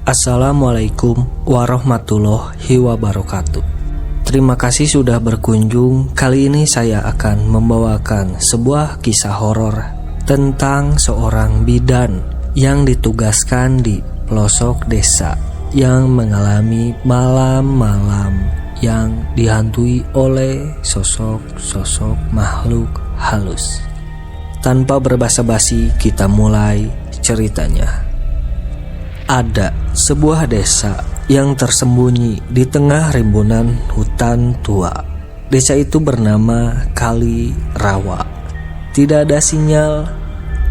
Assalamualaikum warahmatullahi wabarakatuh. Terima kasih sudah berkunjung. Kali ini saya akan membawakan sebuah kisah horor tentang seorang bidan yang ditugaskan di pelosok desa yang mengalami malam-malam yang dihantui oleh sosok-sosok makhluk halus. Tanpa berbasa-basi, kita mulai ceritanya. Ada sebuah desa yang tersembunyi di tengah rimbunan hutan tua. Desa itu bernama Kali Rawa. Tidak ada sinyal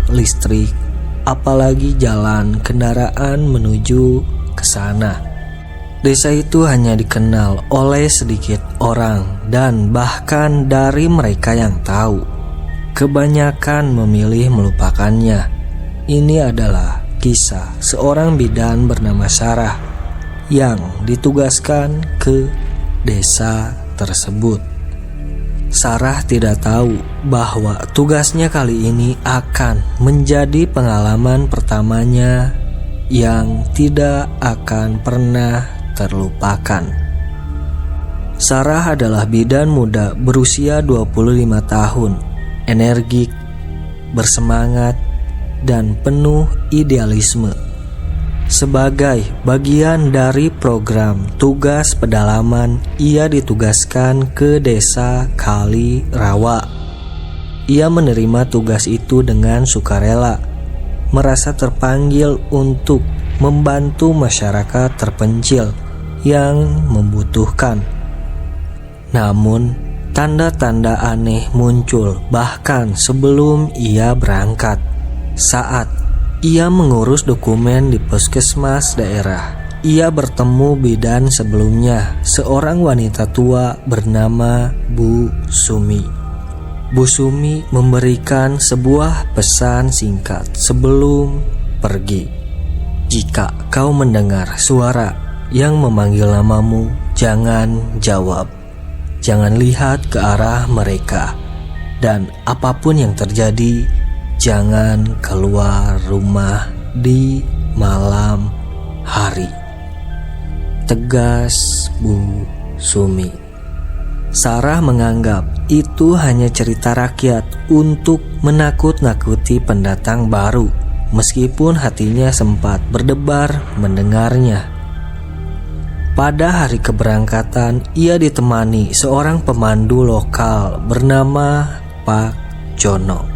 listrik, apalagi jalan kendaraan menuju ke sana. Desa itu hanya dikenal oleh sedikit orang, dan bahkan dari mereka yang tahu, kebanyakan memilih melupakannya. Ini adalah kisah seorang bidan bernama Sarah yang ditugaskan ke desa tersebut. Sarah tidak tahu bahwa tugasnya kali ini akan menjadi pengalaman pertamanya yang tidak akan pernah terlupakan. Sarah adalah bidan muda berusia 25 tahun, energik, bersemangat, dan penuh idealisme. Sebagai bagian dari program tugas pedalaman, ia ditugaskan ke desa Kali Rawa. Ia menerima tugas itu dengan sukarela, merasa terpanggil untuk membantu masyarakat terpencil yang membutuhkan. Namun, tanda-tanda aneh muncul bahkan sebelum ia berangkat. Saat ia mengurus dokumen di puskesmas daerah, ia bertemu bidan sebelumnya, seorang wanita tua bernama Bu Sumi. Bu Sumi memberikan sebuah pesan singkat sebelum pergi. Jika kau mendengar suara yang memanggil namamu, jangan jawab. Jangan lihat ke arah mereka. Dan apapun yang terjadi, jangan keluar rumah di malam hari. Tegas Bu Sumi. Sarah menganggap itu hanya cerita rakyat untuk menakut-nakuti pendatang baru, meskipun hatinya sempat berdebar mendengarnya. Pada hari keberangkatan, ia ditemani seorang pemandu lokal bernama Pak Jono.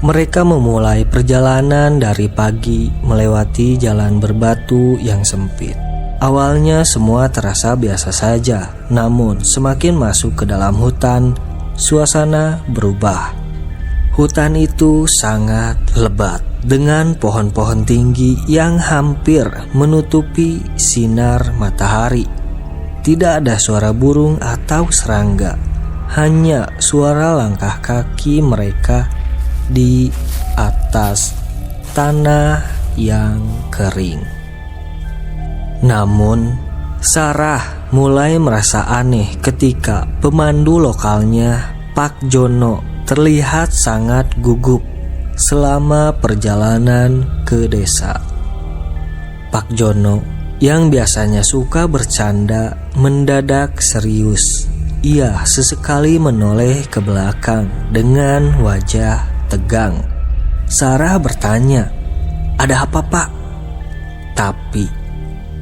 Mereka memulai perjalanan dari pagi melewati jalan berbatu yang sempit. Awalnya semua terasa biasa saja, namun semakin masuk ke dalam hutan, suasana berubah. Hutan itu sangat lebat dengan pohon-pohon tinggi yang hampir menutupi sinar matahari. Tidak ada suara burung atau serangga, hanya suara langkah kaki mereka di atas tanah yang kering. Namun, Sarah mulai merasa aneh ketika pemandu lokalnya, Pak Jono, terlihat sangat gugup selama perjalanan ke desa. Pak Jono, yang biasanya suka bercanda, mendadak serius. Ia sesekali menoleh ke belakang dengan wajah tegang. Sarah bertanya, "Ada apa, Pak?" Tapi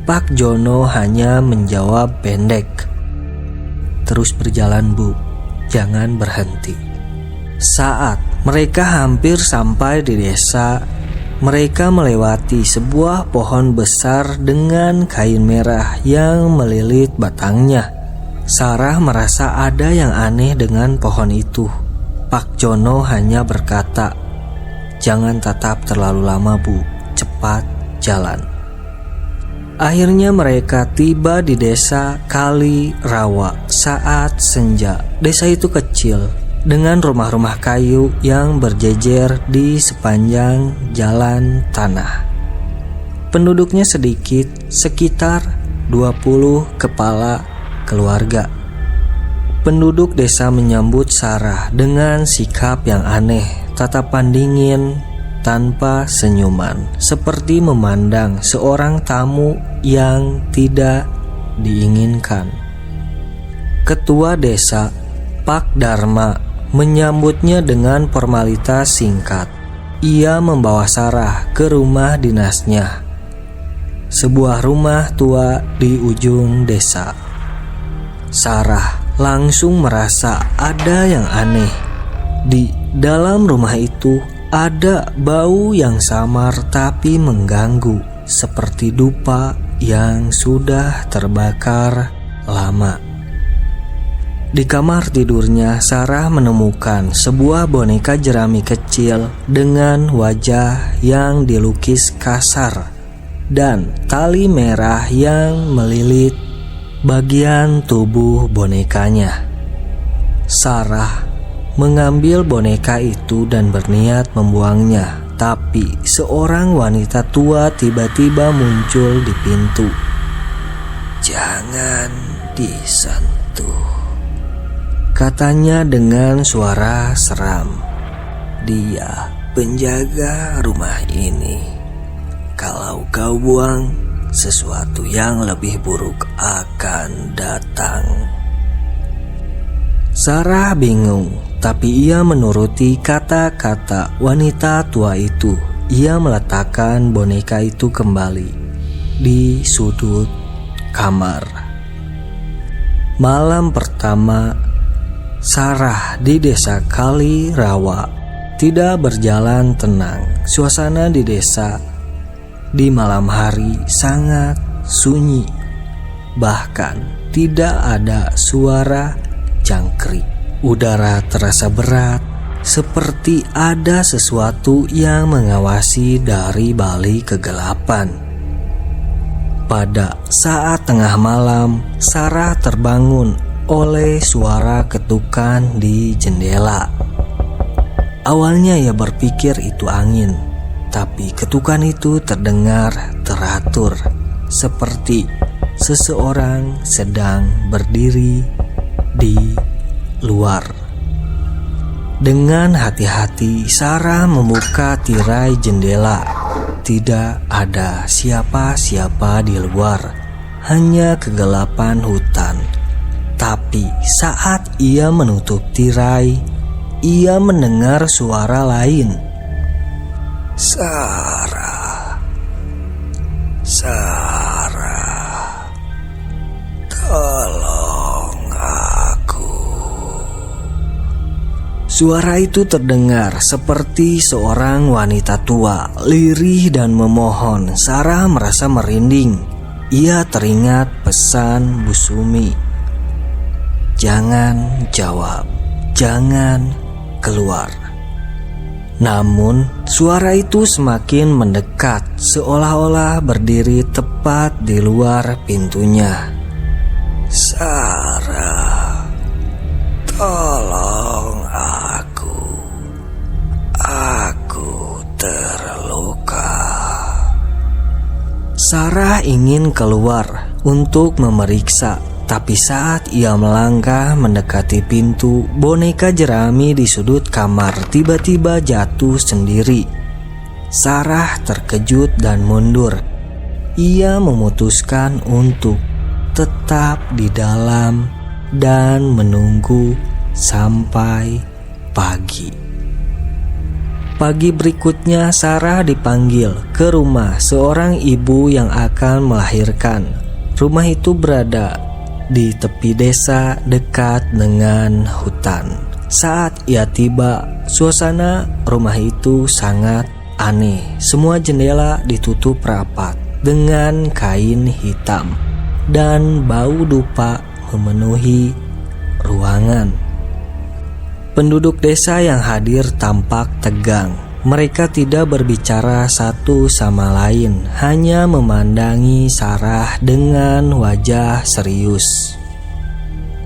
Pak Jono hanya menjawab pendek, "Terus berjalan, Bu, jangan berhenti." Saat mereka hampir sampai di desa, mereka melewati sebuah pohon besar dengan kain merah yang melilit batangnya. Sarah merasa ada yang aneh dengan pohon itu. Pak Jono hanya berkata, "Jangan tatap terlalu lama, Bu, cepat jalan." Akhirnya mereka tiba di desa Kali Rawa saat senja. Desa itu kecil dengan rumah-rumah kayu yang berjejer di sepanjang jalan tanah. Penduduknya sedikit, sekitar 20 kepala keluarga. Penduduk desa menyambut Sarah dengan sikap yang aneh, tatapan dingin, tanpa senyuman, seperti memandang seorang tamu yang tidak diinginkan. Ketua desa, Pak Dharma, menyambutnya dengan formalitas singkat. Ia membawa Sarah ke rumah dinasnya, sebuah rumah tua di ujung desa. Sarah langsung merasa ada yang aneh. Di dalam rumah itu ada bau yang samar tapi mengganggu, seperti dupa yang sudah terbakar lama. Di kamar tidurnya, Sarah menemukan sebuah boneka jerami kecil dengan wajah yang dilukis kasar dan tali merah yang melilit bagian tubuh bonekanya. Sarah mengambil boneka itu dan berniat membuangnya, tapi seorang wanita tua tiba-tiba muncul di pintu. "Jangan disentuh," katanya dengan suara seram. "Dia penjaga rumah ini. Kalau kau buang, sesuatu yang lebih buruk akan datang." Sarah bingung, tapi ia menuruti kata-kata wanita tua itu. Ia meletakkan boneka itu kembali di sudut kamar. Malam pertama Sarah di desa Kali Rawa tidak berjalan tenang. Suasana di desa di malam hari sangat sunyi, bahkan tidak ada suara jangkrik. Udara terasa berat, seperti ada sesuatu yang mengawasi dari balik kegelapan. Pada saat tengah malam, Sarah terbangun oleh suara ketukan di jendela. Awalnya ia berpikir itu angin, tapi ketukan itu terdengar teratur, seperti seseorang sedang berdiri di luar. Dengan hati-hati, Sarah membuka tirai jendela. Tidak ada siapa-siapa di luar, hanya kegelapan hutan. Tapi saat ia menutup tirai, ia mendengar suara lain. "Sarah, Sarah, tolong aku." Suara itu terdengar seperti seorang wanita tua, lirih dan memohon. Sarah merasa merinding. Ia teringat pesan Bu Sumi, "Jangan jawab, jangan keluar." Namun suara itu semakin mendekat, seolah-olah berdiri tepat di luar pintunya. "Sarah, tolong aku terluka." Sarah ingin keluar untuk memeriksa, tapi saat ia melangkah mendekati pintu, boneka jerami di sudut kamar tiba-tiba jatuh sendiri. Sarah terkejut dan mundur. Ia memutuskan untuk tetap di dalam dan menunggu sampai pagi. Pagi berikutnya, Sarah dipanggil ke rumah seorang ibu yang akan melahirkan. Rumah itu berada di tepi desa dekat dengan hutan. Saat ia tiba, suasana rumah itu sangat aneh. Semua jendela ditutup rapat dengan kain hitam dan bau dupa memenuhi ruangan. Penduduk desa yang hadir tampak tegang. Mereka tidak berbicara satu sama lain, hanya memandangi Sarah dengan wajah serius.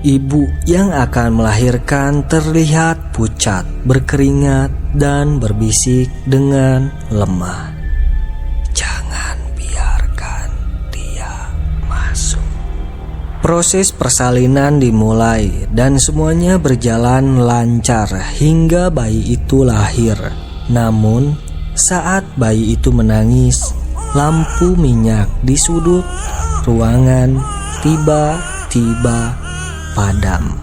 Ibu yang akan melahirkan terlihat pucat, berkeringat, dan berbisik dengan lemah. "Jangan biarkan dia masuk." Proses persalinan dimulai dan semuanya berjalan lancar hingga bayi itu lahir. Namun Saat bayi itu menangis, lampu minyak di sudut ruangan tiba-tiba padam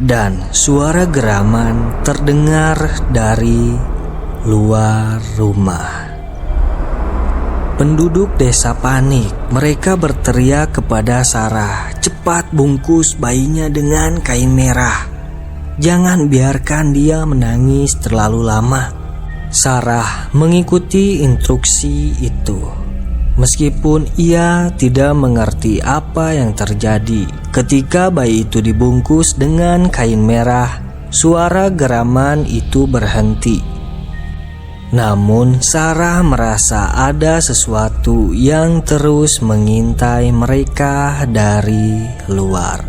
dan suara geraman terdengar dari luar rumah. Penduduk desa panik. Mereka berteriak kepada Sarah, "Cepat bungkus bayinya dengan kain merah. Jangan biarkan dia menangis terlalu lama." Sarah mengikuti instruksi itu. Meskipun ia tidak mengerti apa yang terjadi, ketika bayi itu dibungkus dengan kain merah, suara geraman itu berhenti. Namun Sarah merasa ada sesuatu yang terus mengintai mereka dari luar.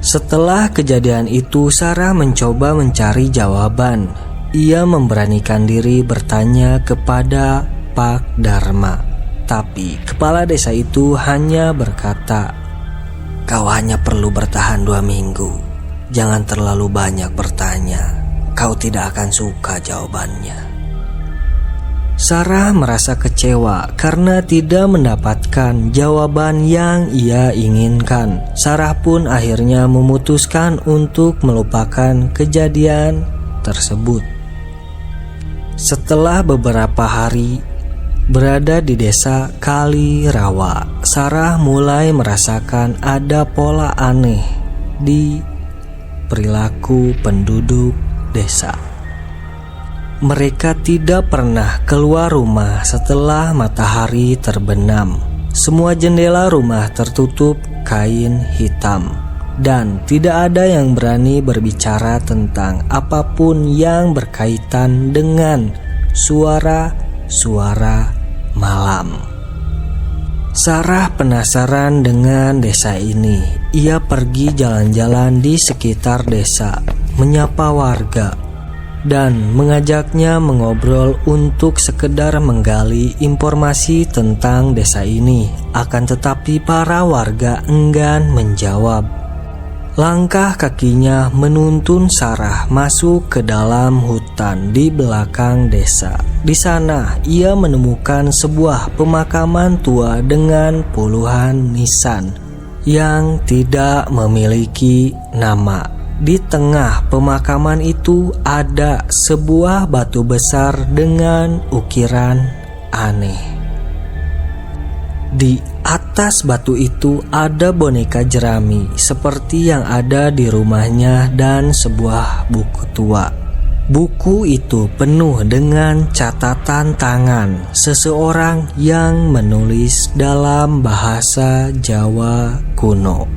Setelah kejadian itu, Sarah mencoba mencari jawaban. Ia memberanikan diri bertanya kepada Pak Dharma, tapi kepala desa itu hanya berkata, "Kau hanya perlu bertahan 2 minggu. Jangan terlalu banyak bertanya. Kau tidak akan suka jawabannya." Sarah merasa kecewa karena tidak mendapatkan jawaban yang ia inginkan. Sarah pun akhirnya memutuskan untuk melupakan kejadian tersebut. Setelah beberapa hari berada di desa Kalirawa, Sarah mulai merasakan ada pola aneh di perilaku penduduk desa. Mereka tidak pernah keluar rumah setelah matahari terbenam. Semua jendela rumah tertutup kain hitam, dan tidak ada yang berani berbicara tentang apapun yang berkaitan dengan suara-suara malam. Sarah penasaran dengan desa ini. Ia pergi jalan-jalan di sekitar desa, menyapa warga, dan mengajaknya mengobrol untuk sekedar menggali informasi tentang desa ini. Akan tetapi para warga enggan menjawab. Langkah kakinya menuntun Sarah masuk ke dalam hutan di belakang desa. Di sana ia menemukan sebuah pemakaman tua dengan puluhan nisan yang tidak memiliki nama. Di tengah pemakaman itu ada sebuah batu besar dengan ukiran aneh. Di atas batu itu ada boneka jerami seperti yang ada di rumahnya dan sebuah buku tua. Buku itu penuh dengan catatan tangan seseorang yang menulis dalam bahasa Jawa kuno.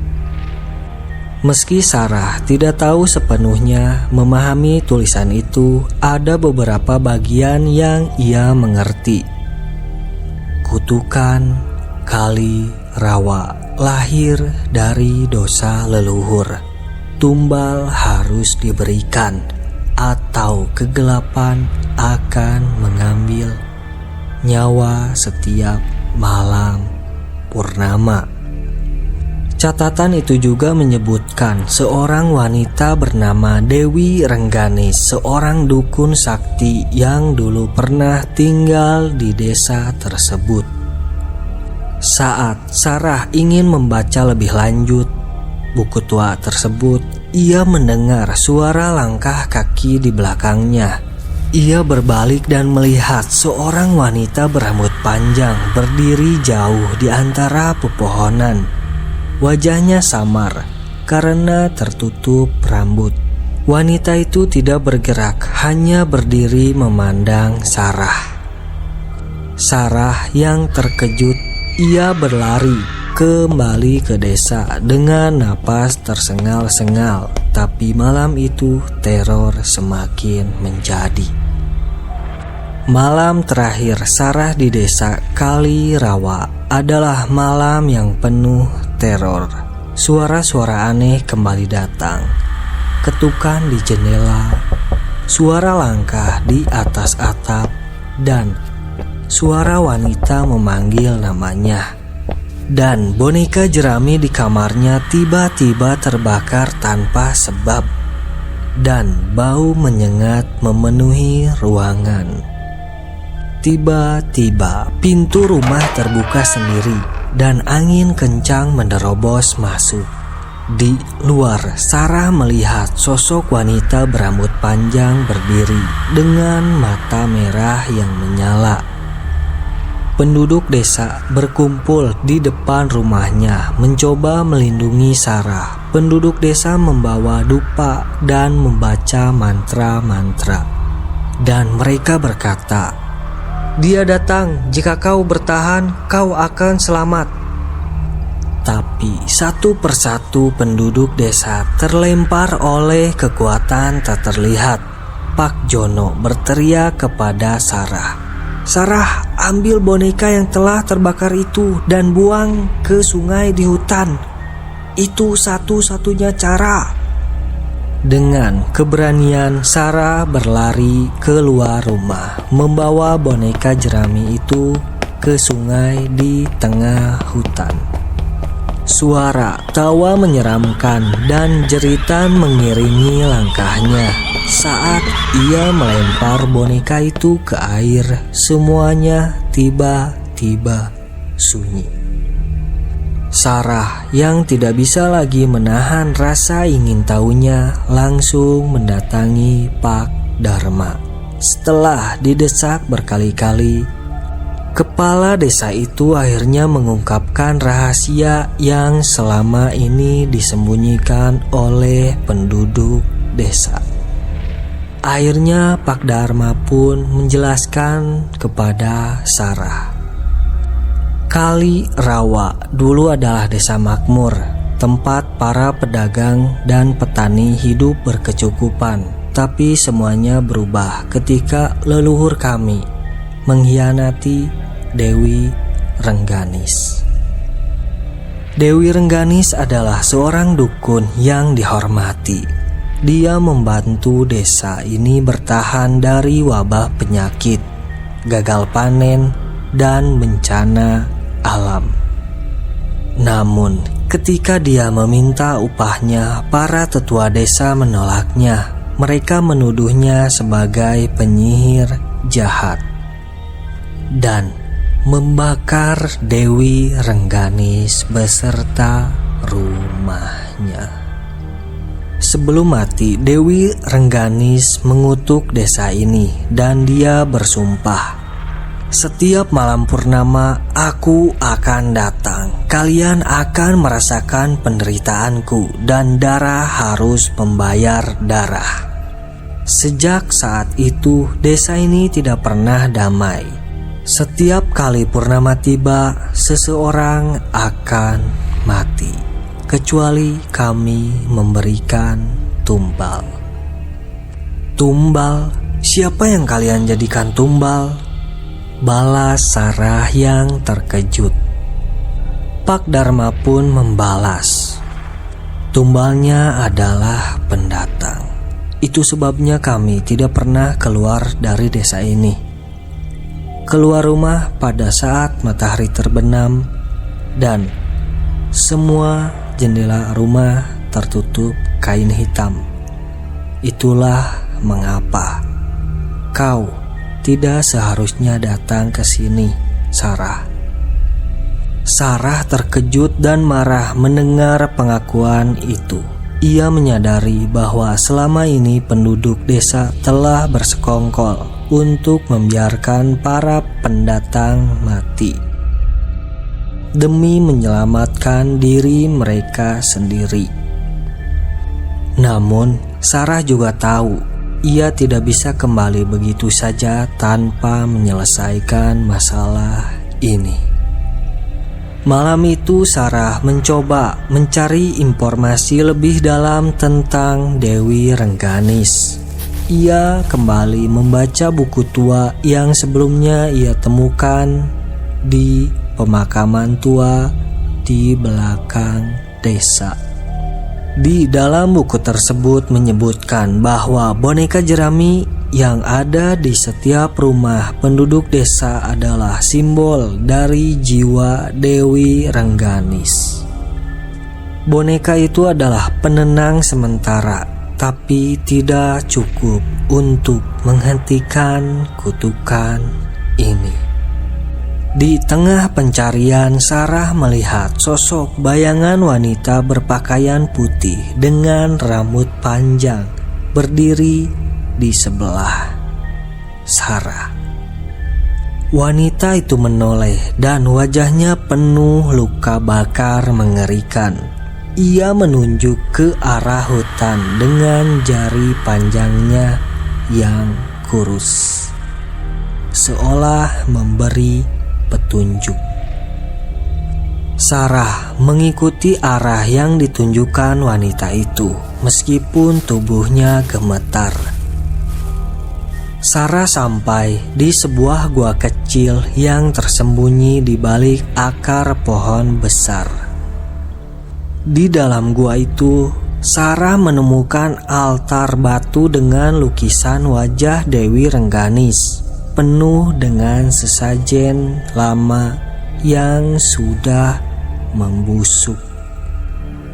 Meski Sarah tidak tahu sepenuhnya memahami tulisan itu, ada beberapa bagian yang ia mengerti. Kutukan Kalirawa lahir dari dosa leluhur. Tumbal harus diberikan, atau kegelapan akan mengambil nyawa setiap malam purnama. Catatan itu juga menyebutkan seorang wanita bernama Dewi Rengganis, seorang dukun sakti yang dulu pernah tinggal di desa tersebut. Saat Sarah ingin membaca lebih lanjut buku tua tersebut, ia mendengar suara langkah kaki di belakangnya. Ia berbalik dan melihat seorang wanita berambut panjang berdiri jauh di antara pepohonan. Wajahnya samar karena tertutup rambut. Wanita itu tidak bergerak, hanya berdiri memandang Sarah. Sarah yang terkejut, ia berlari kembali ke desa dengan napas tersengal-sengal. Tapi malam itu teror semakin menjadi. Malam terakhir Sarah di desa Kalirawa adalah malam yang penuh teror. Suara-suara aneh kembali datang. Ketukan di jendela, suara langkah di atas atap, dan suara wanita memanggil namanya. Dan boneka jerami di kamarnya tiba-tiba terbakar tanpa sebab. Dan bau menyengat memenuhi ruangan. Tiba-tiba pintu rumah terbuka sendiri dan angin kencang menerobos masuk. Di luar, Sarah melihat sosok wanita berambut panjang berdiri dengan mata merah yang menyala. Penduduk desa berkumpul di depan rumahnya mencoba melindungi Sarah. Penduduk desa membawa dupa dan membaca mantra-mantra. Dan mereka berkata, "Dia datang, jika kau bertahan, kau akan selamat." Tapi satu persatu penduduk desa terlempar oleh kekuatan tak terlihat. Pak Jono berteriak kepada Sarah, "Sarah, ambil boneka yang telah terbakar itu dan buang ke sungai di hutan. Itu satu-satunya cara." Dengan keberanian, Sarah berlari keluar rumah, membawa boneka jerami itu ke sungai di tengah hutan. Suara tawa menyeramkan dan jeritan mengiringi langkahnya. Saat ia melempar boneka itu ke air, semuanya tiba-tiba sunyi. Sarah yang tidak bisa lagi menahan rasa ingin tahunya langsung mendatangi Pak Dharma. Setelah didesak berkali-kali, kepala desa itu akhirnya mengungkapkan rahasia yang selama ini disembunyikan oleh penduduk desa. Akhirnya Pak Dharma pun menjelaskan kepada Sarah. Kali Rawa dulu adalah desa makmur, tempat para pedagang dan petani hidup berkecukupan. Tapi semuanya berubah ketika leluhur kami mengkhianati Dewi Rengganis. Dewi Rengganis adalah seorang dukun yang dihormati. Dia membantu desa ini bertahan dari wabah penyakit, gagal panen, dan bencana alam. Namun, ketika dia meminta upahnya, para tetua desa menolaknya. Mereka menuduhnya sebagai penyihir jahat dan membakar Dewi Rengganis beserta rumahnya. Sebelum mati, Dewi Rengganis mengutuk desa ini dan dia bersumpah, "Setiap malam purnama aku akan datang. Kalian akan merasakan penderitaanku dan darah harus membayar darah." Sejak saat itu, desa ini tidak pernah damai. Setiap kali purnama tiba, seseorang akan mati, kecuali kami memberikan tumbal. "Tumbal? Siapa yang kalian jadikan tumbal?" balas Sarah yang terkejut. Pak Dharma pun membalas, "Tumbalnya adalah pendatang. Itu sebabnya kami tidak pernah keluar dari desa ini. Keluar rumah pada saat matahari terbenam dan semua jendela rumah tertutup kain hitam. Itulah mengapa kau tidak seharusnya datang ke sini, Sarah." Sarah terkejut dan marah mendengar pengakuan itu. Ia menyadari bahwa selama ini penduduk desa telah bersekongkol untuk membiarkan para pendatang mati demi menyelamatkan diri mereka sendiri. Namun, Sarah juga tahu ia tidak bisa kembali begitu saja tanpa menyelesaikan masalah ini. Malam itu Sarah mencoba mencari informasi lebih dalam tentang Dewi Rengganis. Ia kembali membaca buku tua yang sebelumnya ia temukan di pemakaman tua di belakang desa. Di dalam buku tersebut menyebutkan bahwa boneka jerami yang ada di setiap rumah penduduk desa adalah simbol dari jiwa Dewi Rengganis. Boneka itu adalah penenang sementara, tapi tidak cukup untuk menghentikan kutukan ini. Di tengah pencarian, Sarah melihat sosok bayangan wanita berpakaian putih dengan rambut panjang berdiri di sebelah Sarah. Wanita itu menoleh dan wajahnya penuh luka bakar mengerikan. Ia menunjuk ke arah hutan dengan jari panjangnya yang kurus, seolah memberi petunjuk. Sarah mengikuti arah yang ditunjukkan wanita itu, meskipun tubuhnya gemetar. Sarah sampai di sebuah gua kecil yang tersembunyi di balik akar pohon besar. Di dalam gua itu, Sarah menemukan altar batu dengan lukisan wajah Dewi Rengganis, penuh dengan sesajen lama yang sudah membusuk.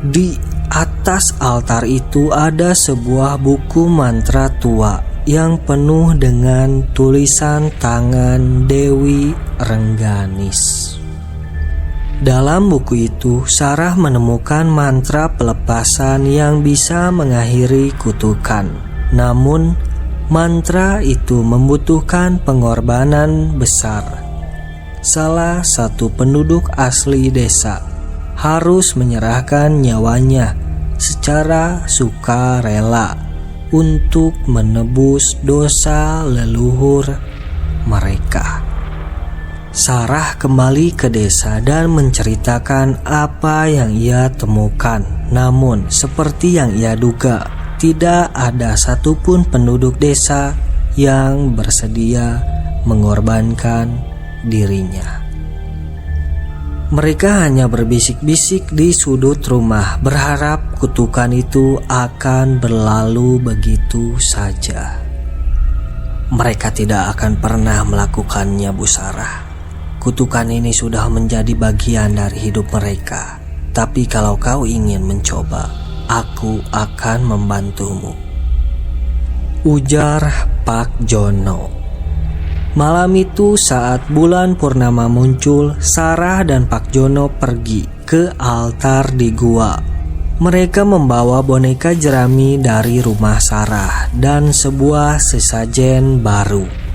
Di atas altar itu ada sebuah buku mantra tua yang penuh dengan tulisan tangan Dewi Rengganis. Dalam buku itu, Sarah menemukan mantra pelepasan yang bisa mengakhiri kutukan. Namun, mantra itu membutuhkan pengorbanan besar. Salah satu penduduk asli desa harus menyerahkan nyawanya secara sukarela untuk menebus dosa leluhur mereka. Sarah kembali ke desa dan menceritakan apa yang ia temukan. Namun, seperti yang ia duga, tidak ada satupun penduduk desa yang bersedia mengorbankan dirinya. Mereka hanya berbisik-bisik di sudut rumah, berharap kutukan itu akan berlalu begitu saja. Mereka tidak akan pernah melakukannya, Bu Sarah. Kutukan ini sudah menjadi bagian dari hidup mereka. Tapi kalau kau ingin mencoba, aku akan membantumu, ujar Pak Jono. Malam itu saat bulan purnama muncul, Sarah dan Pak Jono pergi ke altar di gua. Mereka membawa boneka jerami dari rumah Sarah dan sebuah sesajen baru.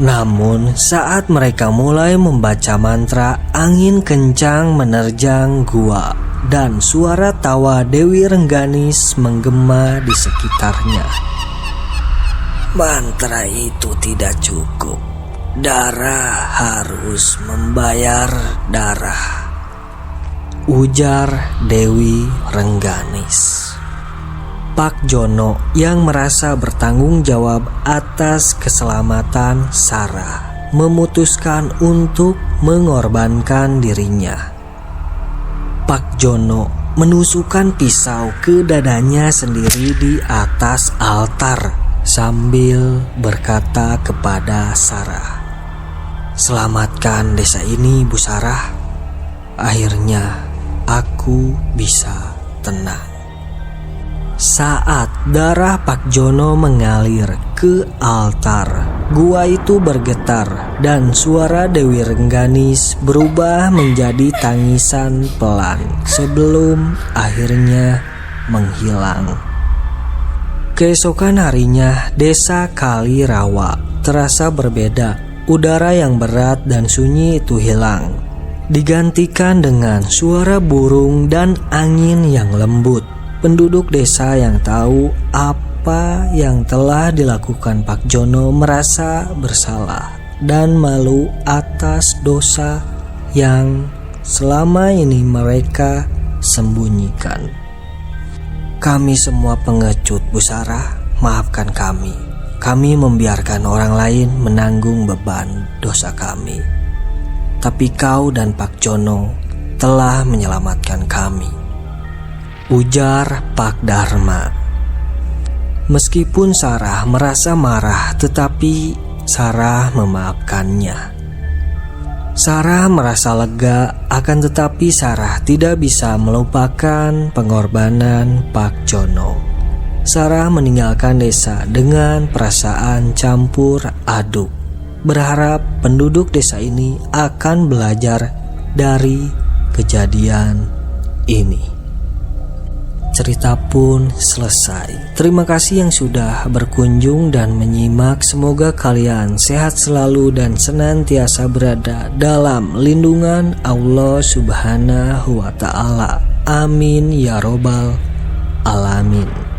Namun saat mereka mulai membaca mantra, angin kencang menerjang gua dan suara tawa Dewi Rengganis menggema di sekitarnya. Mantra itu tidak cukup. Darah harus membayar darah, ujar Dewi Rengganis. Pak Jono yang merasa bertanggung jawab atas keselamatan Sarah memutuskan untuk mengorbankan dirinya. Pak Jono menusukkan pisau ke dadanya sendiri di atas altar sambil berkata kepada Sarah, "Selamatkan desa ini, Bu Sarah. Akhirnya aku bisa tenang." Saat darah Pak Jono mengalir ke altar, gua itu bergetar dan suara Dewi Rengganis berubah menjadi tangisan pelan sebelum akhirnya menghilang. Keesokan harinya, desa Kalirawa terasa berbeda. Udara yang berat dan sunyi itu hilang, digantikan dengan suara burung dan angin yang lembut. Penduduk desa yang tahu apa yang telah dilakukan Pak Jono merasa bersalah dan malu atas dosa yang selama ini mereka sembunyikan. "Kami semua pengecut, Bu Sarah. Maafkan kami. Kami membiarkan orang lain menanggung beban dosa kami. Tapi kau dan Pak Jono telah menyelamatkan kami," ujar Pak Dharma. Meskipun Sarah merasa marah, tetapi Sarah memaafkannya. Sarah merasa lega, akan tetapi Sarah tidak bisa melupakan pengorbanan Pak Jono. Sarah meninggalkan desa dengan perasaan campur aduk. berharap penduduk desa ini akan belajar dari kejadian ini. Cerita pun selesai. Terima kasih yang sudah berkunjung dan menyimak. Semoga kalian sehat selalu dan senantiasa berada dalam lindungan Allah Subhanahu wa Ta'ala. Amin ya robbal alamin.